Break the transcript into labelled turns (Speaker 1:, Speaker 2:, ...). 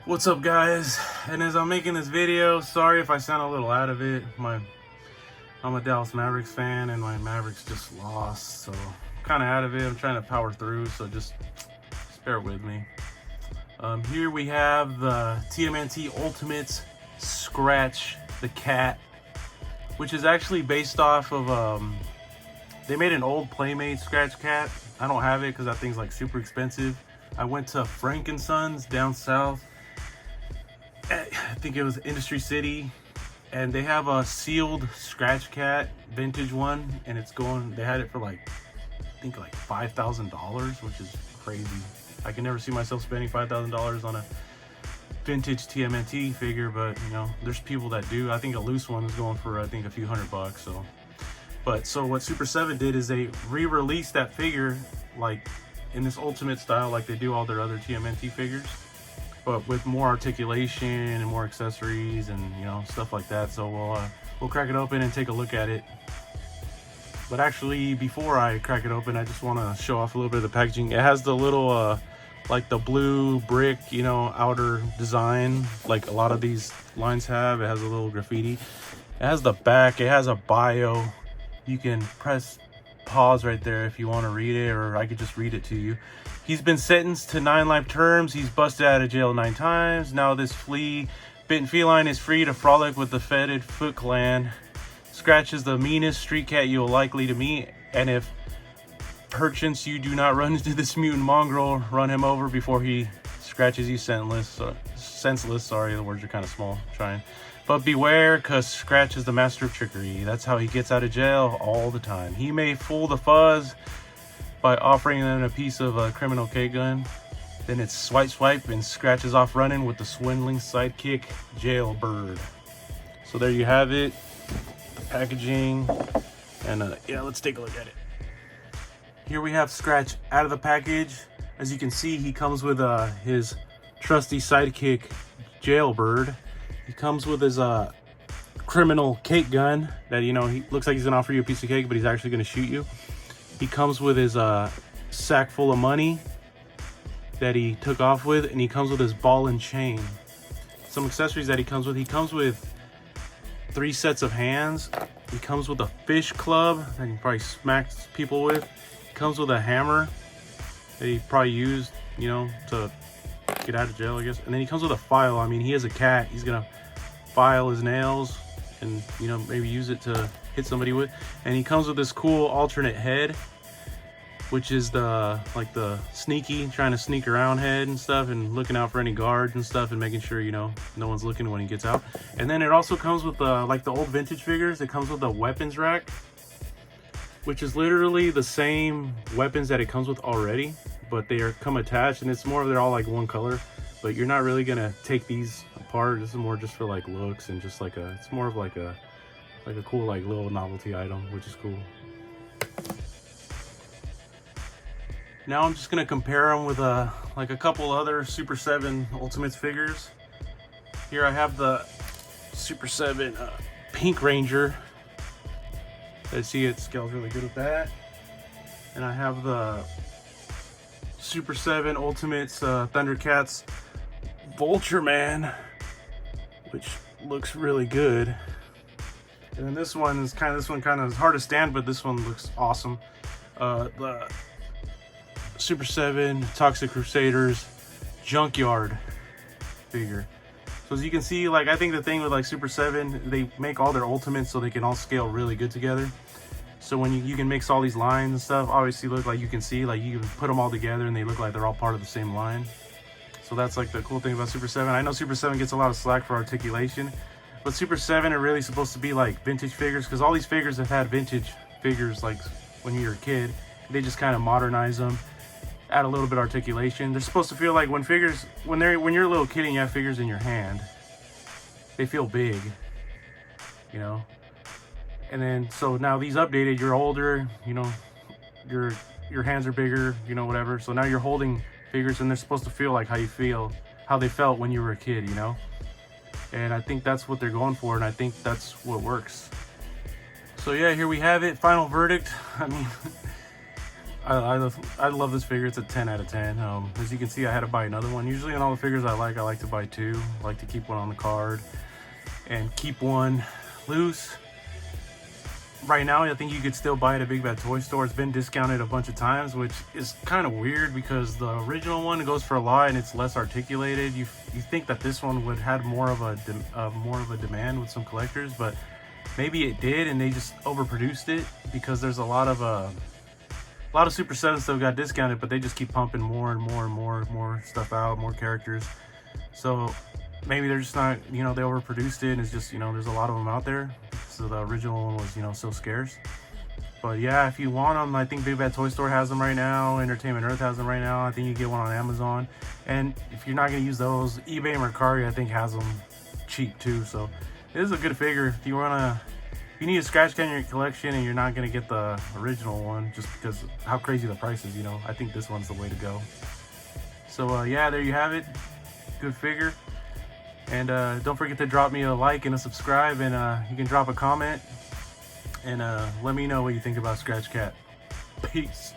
Speaker 1: What's up, guys? And as I'm making this video, sorry if I sound a little out of it. I'm a Dallas Mavericks fan and my Mavericks just lost, so kind of out of it. I'm trying to power through, so just bear with me. Here we have the TMNT Ultimates Scratch the Cat, which is actually based off of they made an old Playmate Scratch Cat. I don't have it because that thing's like super expensive. I went to Frank & Sons down south. I think it was Industry City, and they have a sealed Scratch Cat vintage one, and they had it for like, I think like $5,000, which is crazy. I can never see myself spending $5,000 on a vintage TMNT figure, but you know, there's people that do. I think a loose one is going for, I think, a few $100. So what Super 7 did is they re-released that figure like in this ultimate style, like they do all their other TMNT figures, but with more articulation and more accessories and, you know, stuff like that. So we'll crack it open and take a look at it. But actually, before I crack it open, I just want to show off a little bit of the packaging. It has the little like the blue brick, you know, outer design like a lot of these lines have. It has a little graffiti. It has the back. It has a bio. You can press pause right there if you want to read it, or I could just read it to you. He's been sentenced to 9 life terms. He's busted out of jail 9 times. Now this flea-bitten feline is free to frolic with the fetid Foot Clan. Scratch is the meanest street cat you will likely to meet, and if perchance you do not run into this mutant mongrel, run him over before he scratches you senseless. Sorry, the words are kind of small. I'm trying. But beware, cause Scratch is the master of trickery. That's how he gets out of jail all the time. He may fool the fuzz by offering them a piece of a criminal K-gun. Then it's swipe and Scratch is off running with the swindling sidekick, Jailbird. So there you have it, the packaging, and yeah, let's take a look at it. Here we have Scratch out of the package. As you can see, he comes with his trusty sidekick, Jailbird. He comes with his criminal cake gun that, you know, he looks like he's gonna offer you a piece of cake, but he's actually gonna shoot you. He comes with his sack full of money that he took off with, and he comes with his ball and chain. Some accessories that he comes with 3 sets of hands. He comes with a fish club that he probably smacks people with. He comes with a hammer that he probably used, you know, to get out of jail, I guess. And then he comes with a file. I mean, he has a cat. He's gonna file his nails and, you know, maybe use it to hit somebody with. And he comes with this cool alternate head, which is the sneaky, trying to sneak around head and stuff, and looking out for any guards and stuff, and making sure, you know, no one's looking when he gets out. And then it also comes with like the old vintage figures. It comes with a weapons rack, which is literally the same weapons that it comes with already, but come attached, and it's more of, they're all like one color, but you're not really gonna take these apart. This is more just for like looks and just like it's more of like a cool like little novelty item, which is cool. Now I'm just gonna compare them with like a couple other Super 7 Ultimates figures. Here I have the Super 7 Pink Ranger. I see it scales really good with that. And I have the Super 7 Ultimates Thundercats Vulture Man, which looks really good. And then this one is kind of hard to stand, but this one looks awesome. The Super 7 Toxic Crusaders Junkyard figure. So as you can see, like, I think the thing with like Super 7, they make all their Ultimates so they can all scale really good together. So when you can mix all these lines and stuff, obviously look like, you can see, like, you can put them all together and they look like they're all part of the same line. So that's like the cool thing about Super 7. I know Super 7 gets a lot of slack for articulation, but Super 7 are really supposed to be like vintage figures, because all these figures have had vintage figures like when you were a kid. They just kind of modernize them, add a little bit of articulation. They're supposed to feel like when you're a little kid and you have figures in your hand, they feel big, you know. And then so now these updated, you're older, you know, your hands are bigger, you know, whatever. So now you're holding figures and they're supposed to feel like how they felt when you were a kid, you know. And I think that's what they're going for, and I think that's what works. So yeah, here we have it, final verdict. I mean, I love this figure. It's a 10 out of 10. As you can see, I had to buy another one. Usually on all the figures I like to buy two. I like to keep one on the card and keep one loose. Right now, I think you could still buy it at Big Bad Toy Store. It's been discounted a bunch of times, which is kind of weird because the original one goes for a lot and it's less articulated. You think that this one would have more of a demand with some collectors, but maybe it did and they just overproduced it because there's a lot of Super 7 stuff got discounted, but they just keep pumping more and more stuff out, more characters. So maybe they're just not, they overproduced it and it's just, there's a lot of them out there. So the original one was, so scarce. But yeah, if you want them, I think Big Bad Toy Store has them right now. Entertainment Earth has them right now. I think you get one on Amazon. And if you're not going to use those, eBay and Mercari, I think, has them cheap too. So it is a good figure. If you need a scratch can in your collection and you're not going to get the original one just because how crazy the price is, I think this one's the way to go. So yeah, there you have it. Good figure. And don't forget to drop me a like and a subscribe, and you can drop a comment and let me know what you think about Scratch Cat. Peace.